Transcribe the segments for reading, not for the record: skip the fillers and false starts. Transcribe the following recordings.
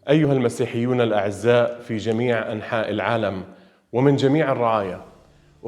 أيها المسيحيون الأعزاء في جميع أنحاء العالم ومن جميع الرعايا،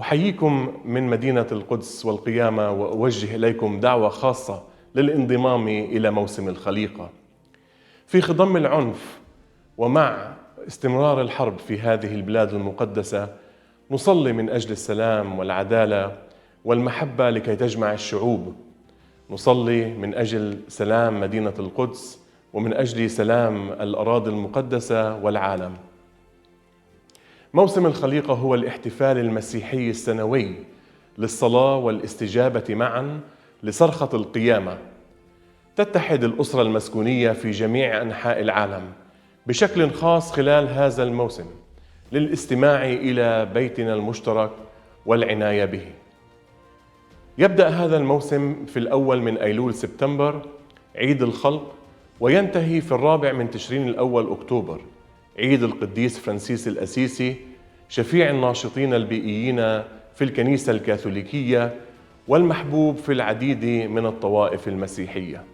أحييكم من مدينة القدس والقيامة، وأوجه إليكم دعوة خاصة للانضمام إلى موسم الخليقة. في خضم العنف ومع استمرار الحرب في هذه البلاد المقدسة، نصلي من أجل السلام والعدالة والمحبة لكي تجمع الشعوب. نصلي من أجل سلام مدينة القدس ومن أجل سلام الأراضي المقدسة والعالم. موسم الخليقة هو الاحتفال المسيحي السنوي للصلاة والاستجابة معا لصرخة القيامة. تتحد الأسرة المسكونية في جميع أنحاء العالم بشكل خاص خلال هذا الموسم للاستماع إلى بيتنا المشترك والعناية به. يبدأ هذا الموسم في الأول من أيلول سبتمبر عيد الخلق، وينتهي في 4 من تشرين الأول أكتوبر عيد القديس فرانسيس الأسيسي شفيع الناشطين البيئيين في الكنيسة الكاثوليكية والمحبوب في العديد من الطوائف المسيحية.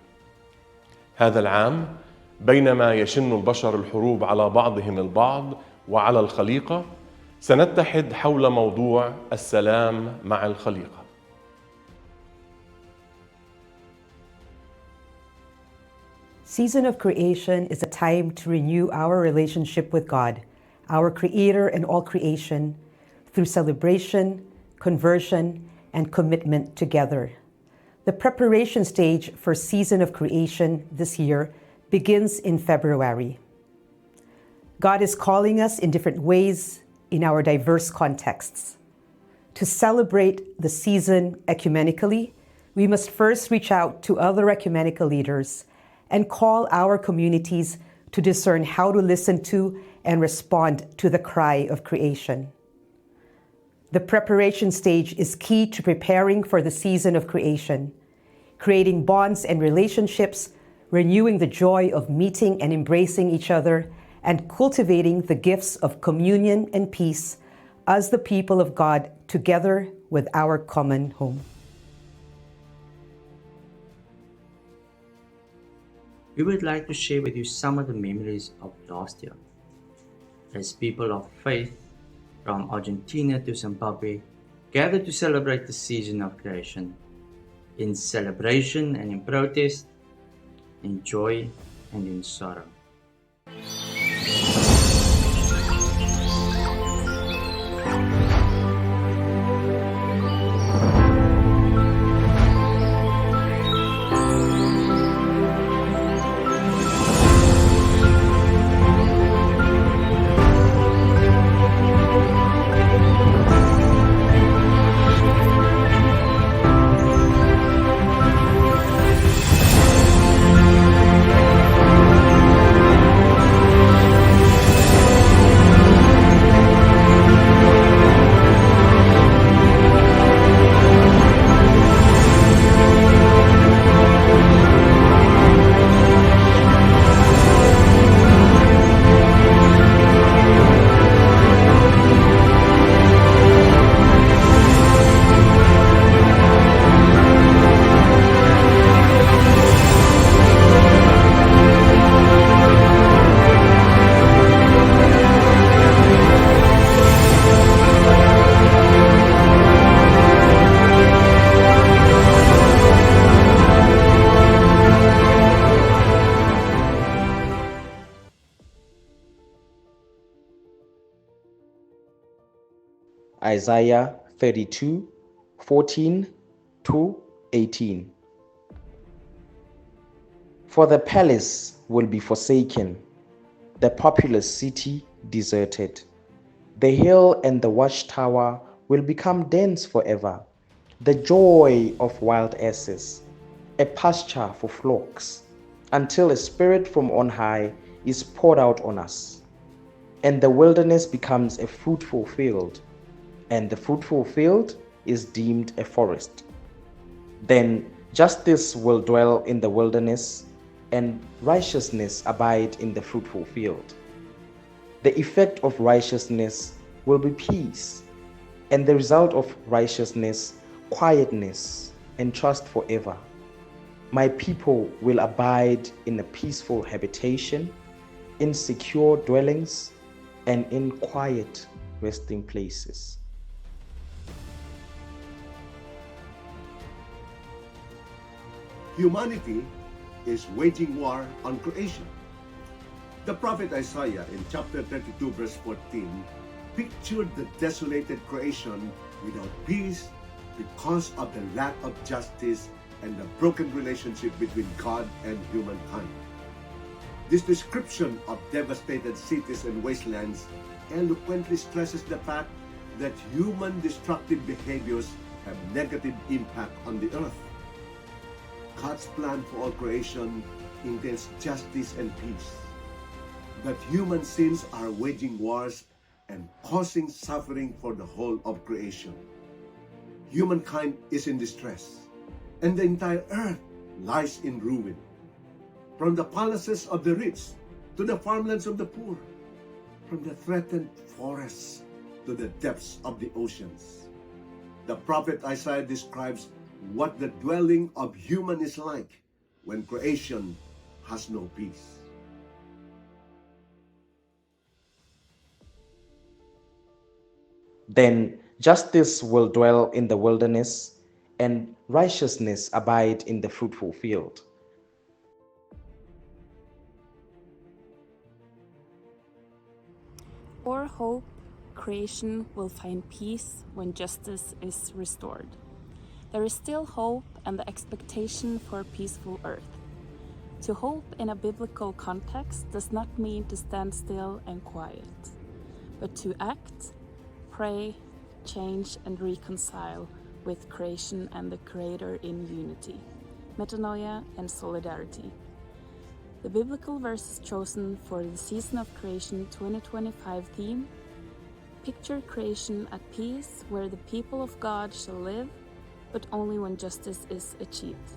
هذا العام بينما يشن البشر الحروب على بعضهم البعض وعلى الخليقة، سنتحد حول موضوع السلام مع الخليقة. Season of creation is a time to renew our relationship with God, our Creator and all creation, through celebration, conversion, and commitment together. The preparation stage for Season of Creation this year begins in February. God is calling us in different ways in our diverse contexts. To celebrate the season ecumenically, we must first reach out to other ecumenical leaders and call our communities to discern how to listen to and respond to the cry of creation. The preparation stage is key to preparing for the season of creation, creating bonds and relationships, renewing the joy of meeting and embracing each other, and cultivating the gifts of communion and peace as the people of God together with our common home. We would like to share with you some of the memories of last year. As people of faith from Argentina to Zimbabwe gathered to celebrate the season of creation, in celebration and in protest, in joy and in sorrow. Isaiah 32:14-18. For the palace will be forsaken, the populous city deserted. The hill and the watchtower will become dens forever, the joy of wild asses, a pasture for flocks, until a spirit from on high is poured out on us, and the wilderness becomes a fruitful field, and the fruitful field is deemed a forest. Then justice will dwell in the wilderness, and righteousness abide in the fruitful field. The effect of righteousness will be peace, and the result of righteousness, quietness and trust forever. My people will abide in a peaceful habitation, in secure dwellings, and in quiet resting places. Humanity is waging war on creation. The prophet Isaiah in chapter 32 verse 14 pictured the desolated creation without peace because of the lack of justice and the broken relationship between God and humankind. This description of devastated cities and wastelands eloquently stresses the fact that human destructive behaviors have negative impact on the earth. God's plan for all creation entails justice and peace. But human sins are waging wars and causing suffering for the whole of creation. Humankind is in distress, and the entire earth lies in ruin. From the palaces of the rich to the farmlands of the poor, from the threatened forests to the depths of the oceans. The prophet Isaiah describes what the dwelling of human is like when creation has no peace. Then justice will dwell in the wilderness, and righteousness abide in the fruitful field. For hope, creation will find peace when justice is restored. There is still hope and the expectation for a peaceful earth. To hope in a biblical context does not mean to stand still and quiet, but to act, pray, change, and reconcile with creation and the Creator in unity, metanoia, and solidarity. The biblical verses chosen for the Season of Creation 2025 theme picture creation at peace where the people of God shall live, but only when justice is achieved.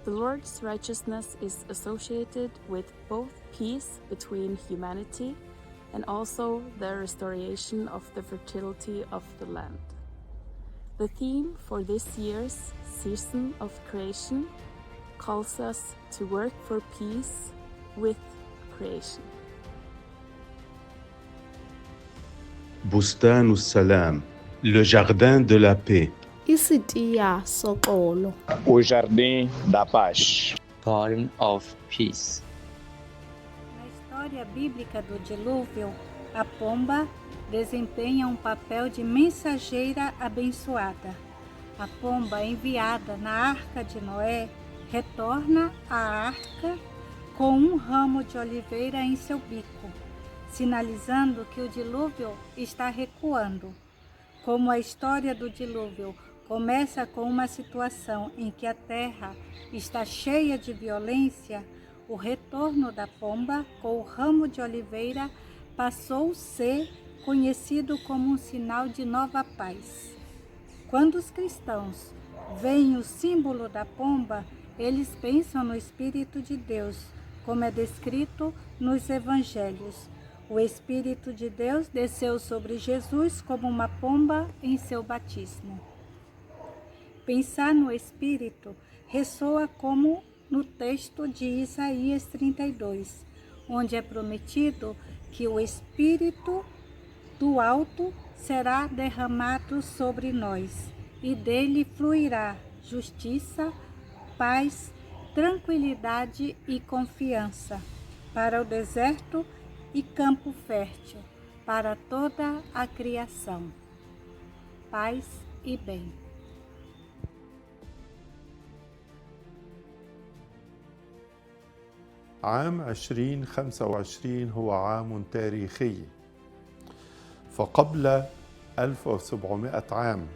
The Lord's righteousness is associated with both peace between humanity and also the restoration of the fertility of the land. The theme for this year's Season of Creation calls us to work for peace with creation. Bustan al-Salam, le jardin de la paix. Isitia Soxolo. O Jardim da Paz. Garden of Peace. Na história bíblica do dilúvio, a pomba desempenha um papel de mensageira abençoada. A pomba enviada na arca de Noé retorna à arca com um ramo de oliveira em seu bico, sinalizando que o dilúvio está recuando. Como a história do dilúvio começa com uma situação em que a terra está cheia de violência, o retorno da pomba com o ramo de oliveira passou a ser conhecido como um sinal de nova paz. Quando os cristãos veem o símbolo da pomba, eles pensam no Espírito de Deus, como é descrito nos Evangelhos. O Espírito de Deus desceu sobre Jesus como uma pomba em seu batismo. Pensar no Espírito ressoa como no texto de Isaías 32, onde é prometido que o Espírito do alto será derramado sobre nós, e dele fluirá justiça, paz, tranquilidade e confiança para o deserto e campo fértil, para toda a criação. Paz e bem. عام 2025 هو عام تاريخي، فقبل 1700 عام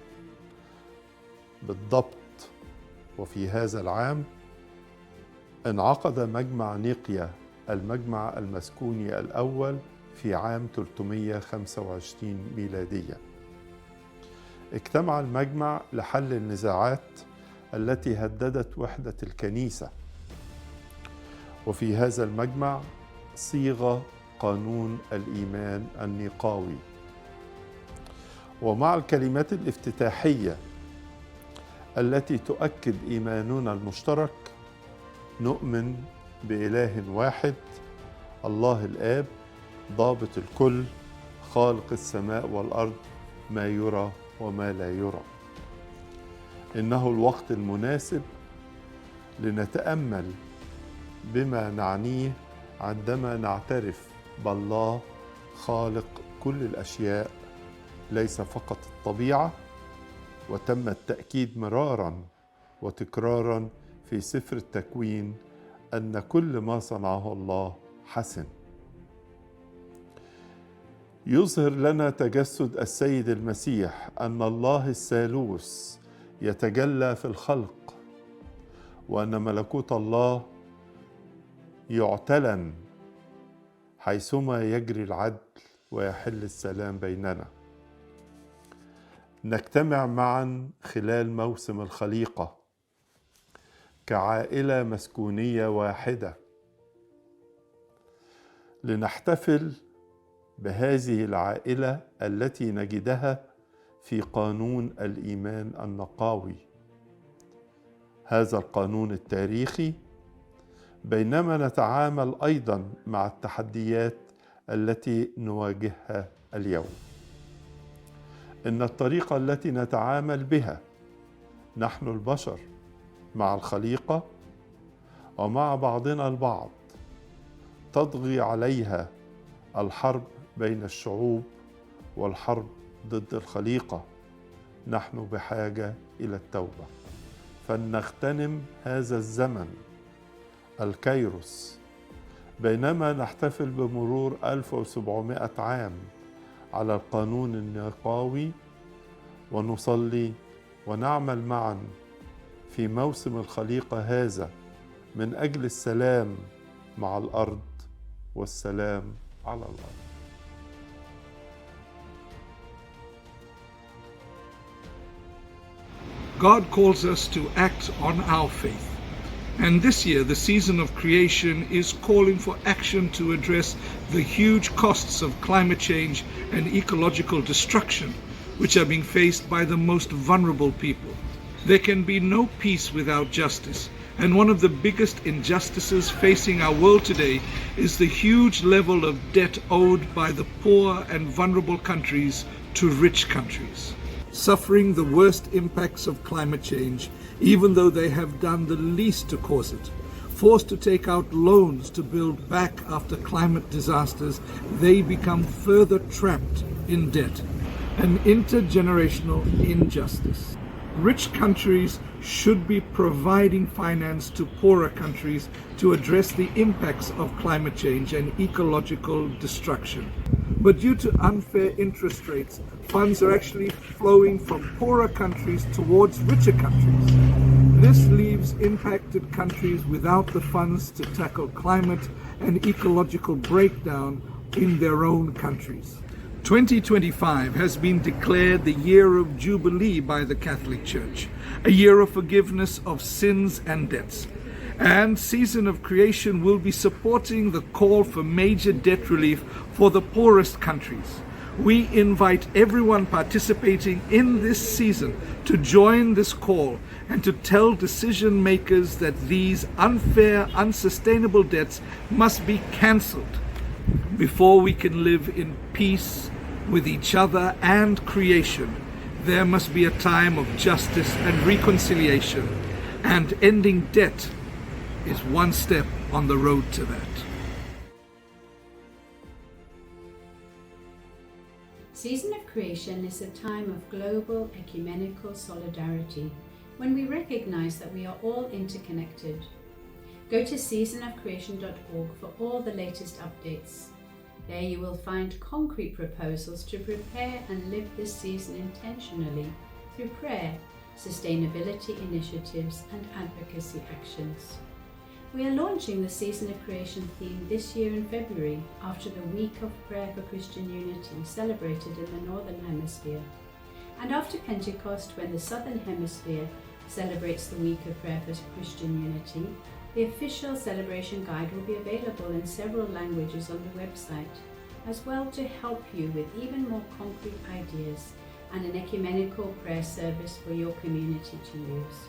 بالضبط وفي هذا العام انعقد مجمع نيقيا، المجمع المسكوني الأول، في عام 325 ميلادية. اجتمع المجمع لحل النزاعات التي هددت وحدة الكنيسة، وفي هذا المجمع صيغ قانون الإيمان النيقاوي. ومع الكلمات الافتتاحية التي تؤكد إيماننا المشترك، نؤمن بإله واحد الله الآب ضابط الكل، خالق السماء والأرض، ما يرى وما لا يرى. إنه الوقت المناسب لنتأمل بما نعنيه عندما نعترف بالله خالق كل الأشياء، ليس فقط الطبيعة. وتم التأكيد مرارا وتكرارا في سفر التكوين أن كل ما صنعه الله حسن. يظهر لنا تجسد السيد المسيح أن الله الثالوث يتجلى في الخلق، وأن ملكوت الله يعتلن حيثما يجري العدل ويحل السلام بيننا. نجتمع معا خلال موسم الخليقة كعائلة مسكونية واحدة لنحتفل بهذه العائلة التي نجدها في قانون الإيمان النقاوي، هذا القانون التاريخي، بينما نتعامل أيضا مع التحديات التي نواجهها اليوم. إن الطريقة التي نتعامل بها نحن البشر مع الخليقة ومع بعضنا البعض تطغي عليها الحرب بين الشعوب والحرب ضد الخليقة. نحن بحاجة إلى التوبة، فلنغتنم هذا الزمن الكيروس بينما نحتفل بمرور 1700 عام على القانون النقاوي، ونصلي ونعمل معا في موسم الخليقة هذا من أجل السلام مع الأرض والسلام على الأرض. God calls us to act on our faith. And this year, the season of creation is calling for action to address the huge costs of climate change and ecological destruction, which are being faced by the most vulnerable people. There can be no peace without justice. And one of the biggest injustices facing our world today is the huge level of debt owed by the poor and vulnerable countries to rich countries, suffering the worst impacts of climate change, even though they have done the least to cause it. Forced to take out loans to build back after climate disasters, they become further trapped in debt. An intergenerational injustice. Rich countries should be providing finance to poorer countries to address the impacts of climate change and ecological destruction. But due to unfair interest rates, funds are actually flowing from poorer countries towards richer countries. This leaves impacted countries without the funds to tackle climate and ecological breakdown in their own countries. 2025 has been declared the year of Jubilee by the Catholic Church, a year of forgiveness of sins and debts. And Season of Creation will be supporting the call for major debt relief for the poorest countries. We invite everyone participating in this season to join this call and to tell decision makers that these unfair, unsustainable debts must be cancelled before we can live in peace with each other and creation. There must be a time of justice and reconciliation, and ending debt is one step on the road to that. Season of Creation is a time of global ecumenical solidarity, when we recognize that we are all interconnected. Go to seasonofcreation.org for all the latest updates. There you will find concrete proposals to prepare and live this season intentionally through prayer, sustainability initiatives, and advocacy actions. We are launching the Season of Creation theme this year in February, after the Week of Prayer for Christian Unity celebrated in the Northern Hemisphere, and after Pentecost, when the Southern Hemisphere celebrates the Week of Prayer for Christian Unity. The official celebration guide will be available in several languages on the website, as well to help you with even more concrete ideas and an ecumenical prayer service for your community to use.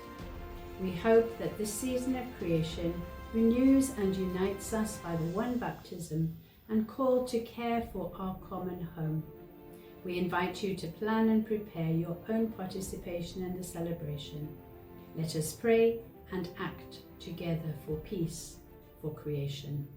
We hope that this Season of Creation renews and unites us by the one baptism and called to care for our common home. We invite you to plan and prepare your own participation in the celebration. Let us pray and act together for peace, for creation.